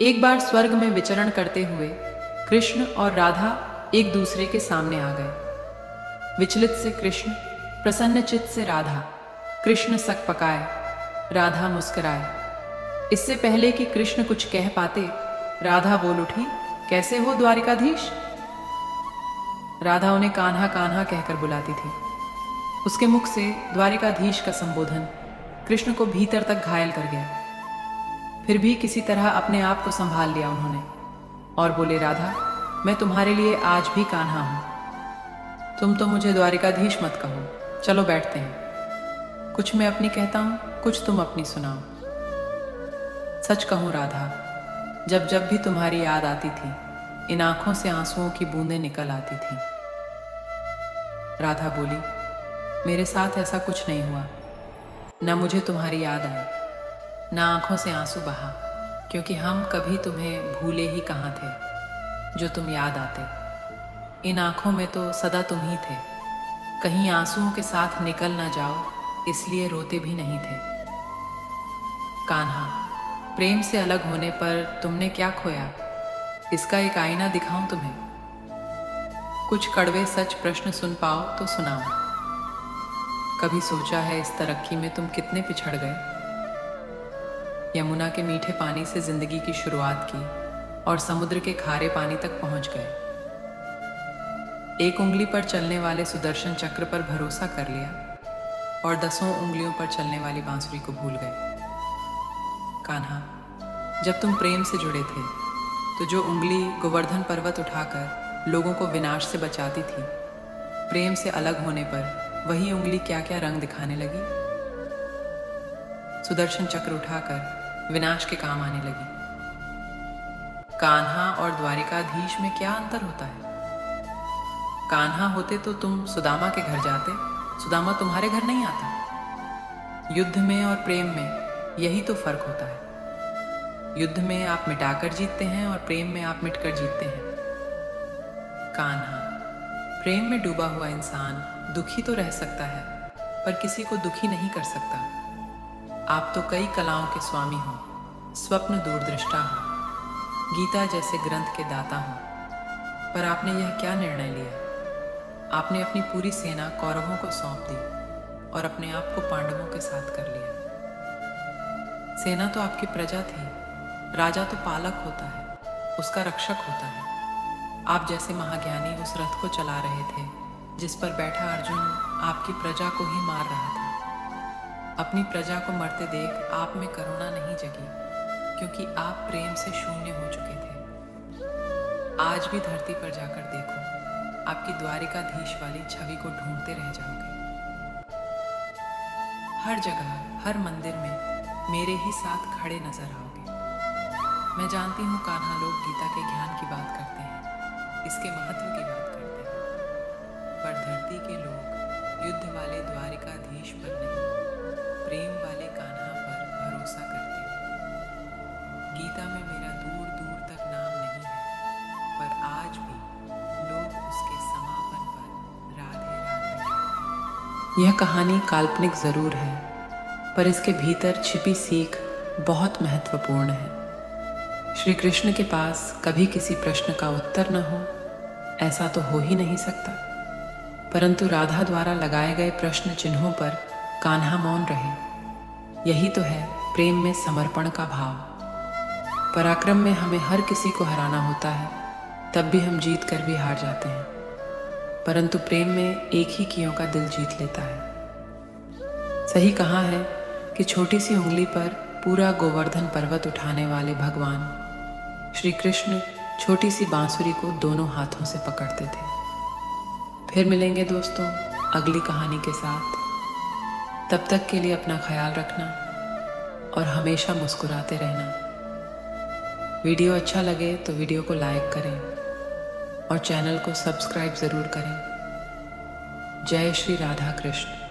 एक बार स्वर्ग में विचरण करते हुए कृष्ण और राधा एक दूसरे के सामने आ गए। विचलित से कृष्ण, प्रसन्न चित्त से राधा। कृष्ण सक पकाए, राधा मुस्कुराए। इससे पहले कि कृष्ण कुछ कह पाते, राधा बोल उठी, कैसे हो द्वारिकाधीश? राधा उन्हें कान्हा कान्हा कहकर बुलाती थी। उसके मुख से द्वारिकाधीश का संबोधन कृष्ण को भीतर तक घायल कर गया। फिर भी किसी तरह अपने आप को संभाल लिया उन्होंने और बोले, राधा, मैं तुम्हारे लिए आज भी कान्हा हूं। तुम तो मुझे द्वारिकाधीश मत कहो, चलो बैठते हैं। कुछ मैं अपनी कहता हूं, कुछ तुम अपनी सुनाओ। सच कहूं राधा, जब जब भी तुम्हारी याद आती थी, इन आंखों से आंसुओं की बूंदें निकल आती थी। राधा बोली, मेरे साथ ऐसा कुछ नहीं हुआ। न मुझे तुम्हारी याद आई, न आंखों से आंसू बहा, क्योंकि हम कभी तुम्हें भूले ही कहाँ थे जो तुम याद आते। इन आंखों में तो सदा तुम ही थे, कहीं आंसुओं के साथ निकल ना जाओ, इसलिए रोते भी नहीं थे। कान्हा, प्रेम से अलग होने पर तुमने क्या खोया, इसका एक आईना दिखाऊं तुम्हें? कुछ कड़वे सच प्रश्न सुन पाओ तो सुनाओ। कभी सोचा है इस तरक्की में तुम कितने पिछड़ गए? यमुना के मीठे पानी से जिंदगी की शुरुआत की और समुद्र के खारे पानी तक पहुंच गए। एक उंगली पर चलने वाले सुदर्शन चक्र पर भरोसा कर लिया और 10 उंगलियों पर चलने वाली बांसुरी को भूल गए। कान्हा, जब तुम प्रेम से जुड़े थे तो जो उंगली गोवर्धन पर्वत उठाकर लोगों को विनाश से बचाती थी, प्रेम से अलग होने पर वही उंगली क्या क्या रंग दिखाने लगी। सुदर्शन चक्र उठाकर विनाश के काम आने लगी। कान्हा और द्वारिकाधीश में क्या अंतर होता है? कान्हा होते तो तुम सुदामा के घर जाते, सुदामा तुम्हारे घर नहीं आता। युद्ध में और प्रेम में यही तो फर्क होता है। युद्ध में आप मिटाकर जीतते हैं और प्रेम में आप मिटकर जीतते हैं। कान्हा, प्रेम में डूबा हुआ इंसान दुखी तो रह सकता है, पर किसी को दुखी नहीं कर सकता। आप तो कई कलाओं के स्वामी हो, स्वप्न दूरदृष्टा हो, गीता जैसे ग्रंथ के दाता हो, पर आपने यह क्या निर्णय लिया? आपने अपनी पूरी सेना कौरवों को सौंप दी और अपने आप को पांडवों के साथ कर लिया। सेना तो आपकी प्रजा थी, राजा तो पालक होता है, उसका रक्षक होता है। आप जैसे महाज्ञानी उस रथ को चला रहे थे जिस पर बैठा अर्जुन आपकी प्रजा को ही मार रहा था। अपनी प्रजा को मरते देख आप में करुणा नहीं जगी, क्योंकि आप प्रेम से शून्य हो चुके थे। आज भी धरती पर जाकर देखो, आपकी द्वारिकाधीश वाली छवि को ढूंढते रह जाओगे। हर जगह, हर मंदिर में मेरे ही साथ खड़े नजर आओगे। मैं जानती हूँ कान्हा, लोग गीता के ज्ञान की बात करते हैं, इसके महत्व की बात करते हैं, पर धरती के लोग युद्ध वाले द्वारिकाधीश पर नहीं, प्रेम वाले कान्हा पर भरोसा करते हैं। गीता में मेरा दूर दूर तक नाम नहीं है, पर आज भी लोग उसके समापन पर राधे राधे। यह कहानी काल्पनिक जरूर है, पर इसके भीतर छिपी सीख बहुत महत्वपूर्ण है। श्री कृष्ण के पास कभी किसी प्रश्न का उत्तर न हो, ऐसा तो हो ही नहीं सकता, परंतु राधा द्वारा लगाए गए प्रश्न चिन्हों पर कान्हा मौन रहे। यही तो है प्रेम में समर्पण का भाव। पराक्रम में हमें हर किसी को हराना होता है, तब भी हम जीत कर भी हार जाते हैं, परंतु प्रेम में एक ही कियों का दिल जीत लेता है। सही कहा है कि छोटी सी उंगली पर पूरा गोवर्धन पर्वत उठाने वाले भगवान श्री कृष्ण छोटी सी बांसुरी को दोनों हाथों से पकड़ते थे। फिर मिलेंगे दोस्तों अगली कहानी के साथ। तब तक के लिए अपना ख्याल रखना और हमेशा मुस्कुराते रहना। वीडियो अच्छा लगे तो वीडियो को लाइक करें और चैनल को सब्सक्राइब ज़रूर करें। जय श्री राधा कृष्ण।